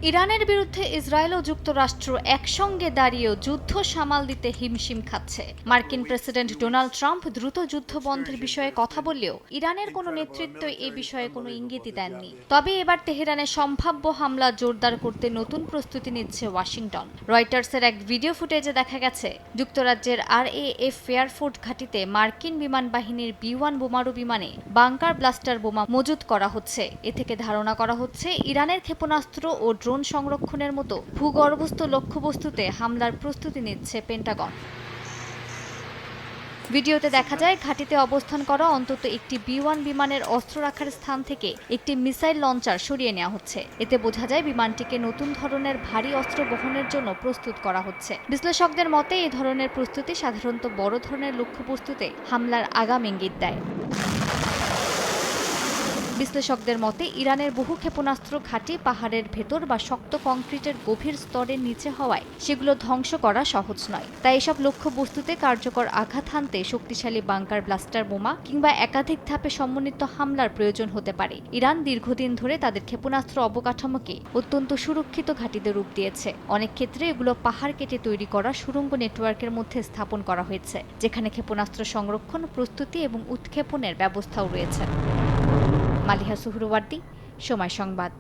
ইরানের বিরুদ্ধে ইসরায়েল ও যুক্তরাষ্ট্র একসঙ্গে দাঁড়িয়েও যুদ্ধ সামাল দিতে হিমশিম খাচ্ছে। মার্কিন প্রেসিডেন্ট ডোনাল্ড ট্রাম্প দ্রুত যুদ্ধ বন্ধের বিষয়ে কথা বললেও ইরানের কোনো নেতৃত্ব এ বিষয়ে কোনো ইঙ্গিতই দেননি। তবে এবার তেহরানে সম্ভাব্য হামলা জোরদার করতে নতুন প্রস্তুতি নিচ্ছে ওয়াশিংটন। রয়টার্সের এক ভিডিও ফুটেজে দেখা গেছে যুক্তরাজ্যের RAF ফেয়ারফোর্ট ঘাঁটিতে মার্কিন বিমান বাহিনীর B-1 বোমারু বিমানে বাংকার ব্লাস্টার বোমা মজুত করা হচ্ছে। এ থেকে ধারণা করা হচ্ছে ইরানের ক্ষেপণাস্ত্র ও ড্রোন সংরক্ষণের মতো ভূগর্ভস্থ লক্ষ্যবস্তুতে হামলার প্রস্তুতি নিচ্ছে পেন্টাগন। ভিডিওতে দেখা যায় ঘাঁটিতে অবস্থান করা অন্তত একটি B-1 বিমানের অস্ত্র রাখার স্থান থেকে একটি মিসাইল লঞ্চার সরিয়ে নেওয়া হচ্ছে। এতে বোঝা যায় বিমানটিকে নতুন ধরনের ভারী অস্ত্র বহনের জন্য প্রস্তুত করা হচ্ছে। বিশ্লেষকদের মতে এই ধরনের প্রস্তুতি সাধারণত বড় ধরনের লক্ষ্যবস্তুতে হামলার আগাম ইঙ্গিত দেয়। বিশ্লেষকদের মতে ইরানের বহু ক্ষেপণাস্ত্র ঘাঁটি পাহাড়ের ভেতর বা শক্ত কংক্রিটের গভীর স্তরের নিচে হওয়ায় সেগুলো ধ্বংস করা সহজ নয়। তাই এসব লক্ষ্যবস্তুতে কার্যকর আঘাত হানতে শক্তিশালী বাংকার ব্লাস্টার বোমা কিংবা একাধিক ধাপে সমন্বিত হামলার প্রয়োজন হতে পারে। ইরান দীর্ঘদিন ধরে তাদের ক্ষেপণাস্ত্র অবকাঠামোকে অত্যন্ত সুরক্ষিত ঘাঁটিতে রূপ দিয়েছে। অনেক ক্ষেত্রে এগুলো পাহাড় কেটে তৈরি করা সুড়ঙ্গ নেটওয়ার্কের মধ্যে স্থাপন করা হয়েছে, যেখানে ক্ষেপণাস্ত্র সংরক্ষণ, প্রস্তুতি এবং উৎক্ষেপণের ব্যবস্থাও রয়েছে। মালিহা সুহরওয়ার্দী, সময় সংবাদ।